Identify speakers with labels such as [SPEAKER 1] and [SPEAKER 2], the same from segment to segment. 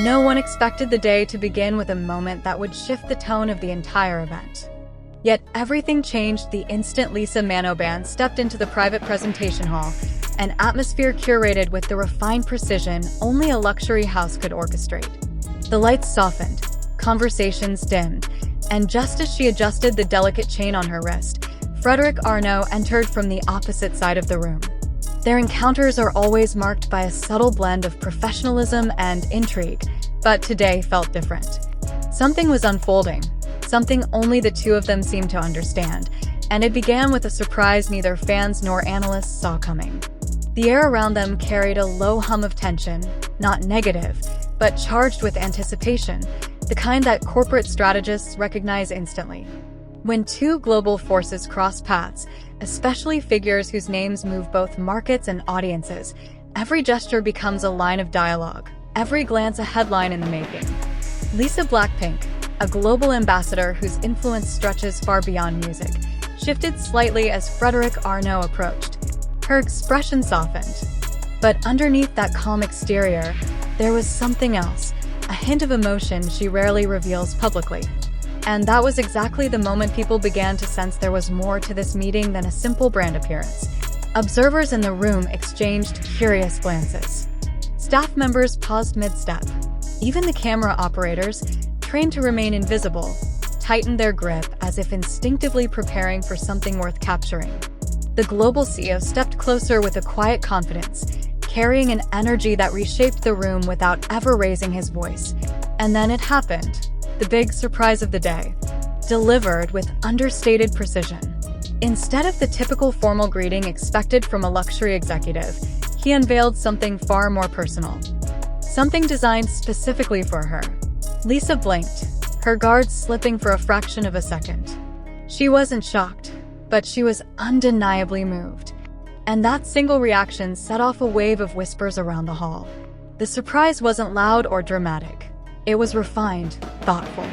[SPEAKER 1] No one expected the day to begin with a moment that would shift the tone of the entire event. Yet everything changed the instant Lisa Manoban stepped into the private presentation hall, an atmosphere curated with the refined precision only a luxury house could orchestrate. The lights softened, conversations dimmed, and just as she adjusted the delicate chain on her wrist, Frédéric Arnault entered from the opposite side of the room. Their encounters are always marked by a subtle blend of professionalism and intrigue, but today felt different. Something was unfolding, something only the two of them seemed to understand, and it began with a surprise neither fans nor analysts saw coming. The air around them carried a low hum of tension, not negative, but charged with anticipation, the kind that corporate strategists recognize instantly. When two global forces cross paths, especially figures whose names move both markets and audiences, every gesture becomes a line of dialogue, every glance a headline in the making. Lisa Blackpink, a global ambassador whose influence stretches far beyond music, shifted slightly as Frédéric Arnault approached. Her expression softened. But underneath that calm exterior, there was something else, a hint of emotion she rarely reveals publicly. And that was exactly the moment people began to sense there was more to this meeting than a simple brand appearance. Observers in the room exchanged curious glances. Staff members paused mid-step. Even the camera operators, trained to remain invisible, tightened their grip as if instinctively preparing for something worth capturing. The global CEO stepped closer with a quiet confidence, carrying an energy that reshaped the room without ever raising his voice. And then it happened. The big surprise of the day, delivered with understated precision. Instead of the typical formal greeting expected from a luxury executive, he unveiled something far more personal. Something designed specifically for her. Lisa blinked, her guards slipping for a fraction of a second. She wasn't shocked, but she was undeniably moved. And that single reaction set off a wave of whispers around the hall. The surprise wasn't loud or dramatic. It was refined, thoughtful,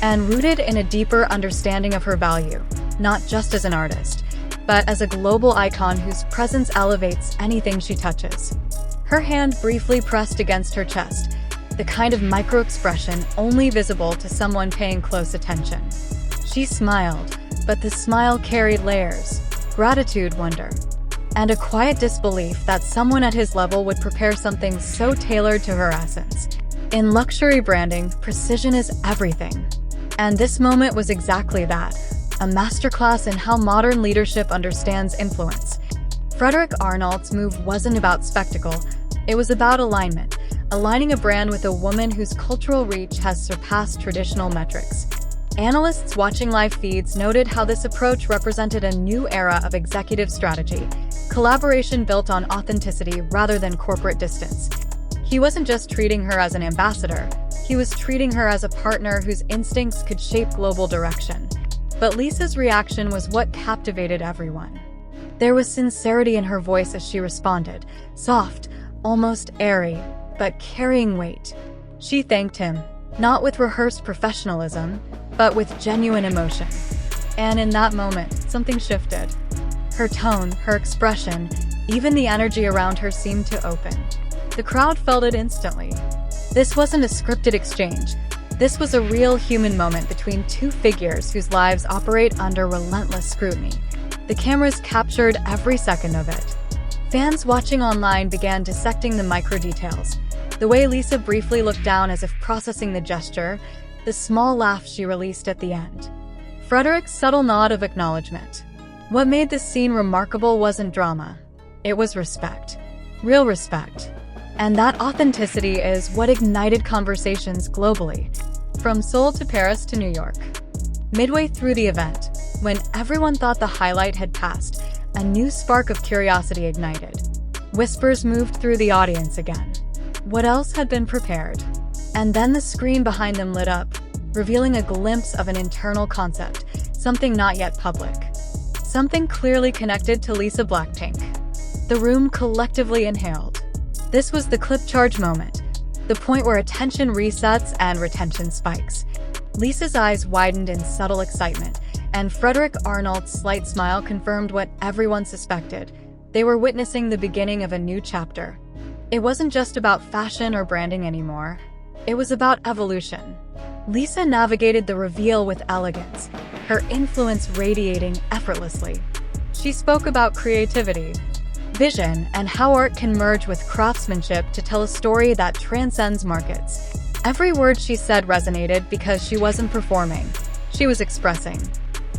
[SPEAKER 1] and rooted in a deeper understanding of her value, not just as an artist, but as a global icon whose presence elevates anything she touches. Her hand briefly pressed against her chest, the kind of micro-expression only visible to someone paying close attention. She smiled, but the smile carried layers, gratitude, wonder, and a quiet disbelief that someone at his level would prepare something so tailored to her essence. In luxury branding, precision is everything. And this moment was exactly that, a masterclass in how modern leadership understands influence. Frédéric Arnault's move wasn't about spectacle, it was about alignment, aligning a brand with a woman whose cultural reach has surpassed traditional metrics. Analysts watching live feeds noted how this approach represented a new era of executive strategy, collaboration built on authenticity rather than corporate distance. He wasn't just treating her as an ambassador, he was treating her as a partner whose instincts could shape global direction. But Lisa's reaction was what captivated everyone. There was sincerity in her voice as she responded, soft, almost airy, but carrying weight. She thanked him, not with rehearsed professionalism, but with genuine emotion. And in that moment, something shifted. Her tone, her expression, even the energy around her seemed to open. The crowd felt it instantly. This wasn't a scripted exchange. This was a real human moment between two figures whose lives operate under relentless scrutiny. The cameras captured every second of it. Fans watching online began dissecting the micro-details. The way Lisa briefly looked down as if processing the gesture, the small laugh she released at the end. Frédéric's subtle nod of acknowledgement. What made this scene remarkable wasn't drama. It was respect. Real respect. And that authenticity is what ignited conversations globally, from Seoul to Paris to New York. Midway through the event, when everyone thought the highlight had passed, a new spark of curiosity ignited. Whispers moved through the audience again. What else had been prepared? And then the screen behind them lit up, revealing a glimpse of an internal concept, something not yet public. Something clearly connected to Lisa Blackpink. The room collectively inhaled. This was the clip charge moment, the point where attention resets and retention spikes. Lisa's eyes widened in subtle excitement, and Frédéric Arnault's slight smile confirmed what everyone suspected. They were witnessing the beginning of a new chapter. It wasn't just about fashion or branding anymore. It was about evolution. Lisa navigated the reveal with elegance, her influence radiating effortlessly. She spoke about creativity, vision, and how art can merge with craftsmanship to tell a story that transcends markets. Every word she said resonated because she wasn't performing, she was expressing.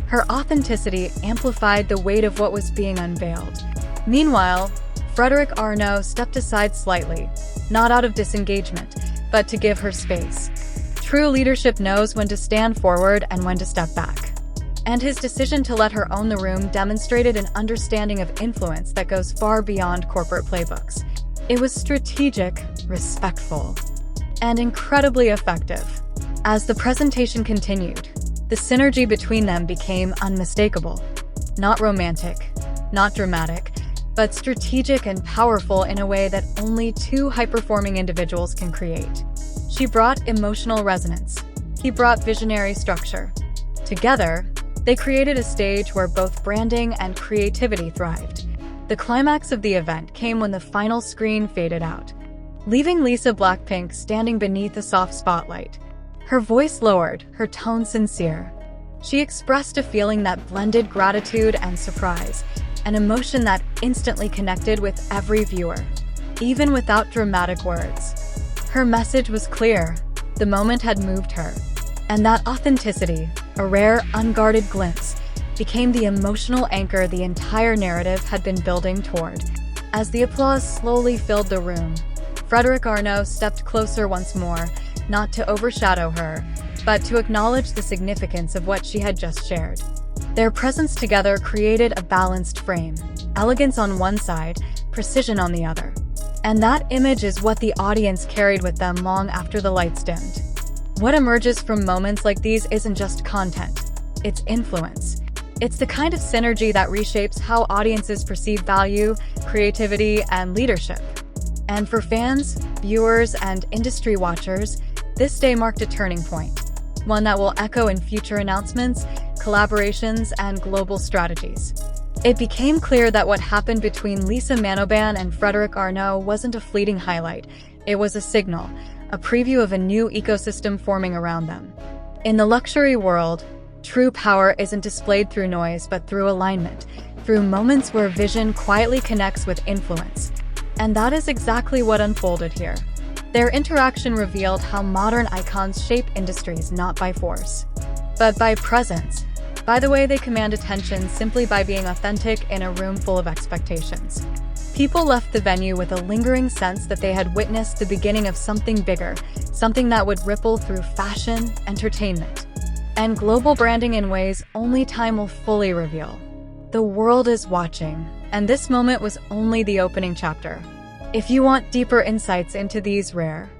[SPEAKER 1] Her authenticity amplified the weight of what was being unveiled. Meanwhile, Frédéric Arnault stepped aside slightly, not out of disengagement, but to give her space. True leadership knows when to stand forward and when to step back. And his decision to let her own the room demonstrated an understanding of influence that goes far beyond corporate playbooks. It was strategic, respectful, and incredibly effective. As the presentation continued, the synergy between them became unmistakable. Not romantic, not dramatic, but strategic and powerful in a way that only two high-performing individuals can create. She brought emotional resonance. He brought visionary structure. Together, they created a stage where both branding and creativity thrived. The climax of the event came when the final screen faded out, leaving Lisa Blackpink standing beneath a soft spotlight. Her voice lowered, her tone sincere. She expressed a feeling that blended gratitude and surprise, an emotion that instantly connected with every viewer, even without dramatic words. Her message was clear. The moment had moved her. And that authenticity, a rare, unguarded glimpse, became the emotional anchor the entire narrative had been building toward. As the applause slowly filled the room, Frédéric Arnault stepped closer once more, not to overshadow her, but to acknowledge the significance of what she had just shared. Their presence together created a balanced frame, elegance on one side, precision on the other. And that image is what the audience carried with them long after the lights dimmed. What emerges from moments like these isn't just content, it's influence. It's the kind of synergy that reshapes how audiences perceive value, creativity, and leadership. And for fans, viewers, and industry watchers, this day marked a turning point, one that will echo in future announcements, collaborations, and global strategies. It became clear that what happened between Lisa Manoban and Frédéric Arnault wasn't a fleeting highlight. It was a signal, a preview of a new ecosystem forming around them. In the luxury world, true power isn't displayed through noise but through alignment, through moments where vision quietly connects with influence. And that is exactly what unfolded here. Their interaction revealed how modern icons shape industries not by force, but by presence, by the way they command attention simply by being authentic in a room full of expectations. People left the venue with a lingering sense that they had witnessed the beginning of something bigger, something that would ripple through fashion, entertainment, and global branding in ways only time will fully reveal. The world is watching, and this moment was only the opening chapter. If you want deeper insights into these rare,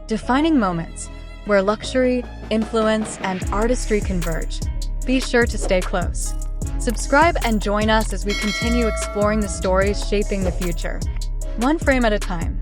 [SPEAKER 1] defining moments where luxury, influence, and artistry converge, be sure to stay close. Subscribe and join us as we continue exploring the stories shaping the future, one frame at a time.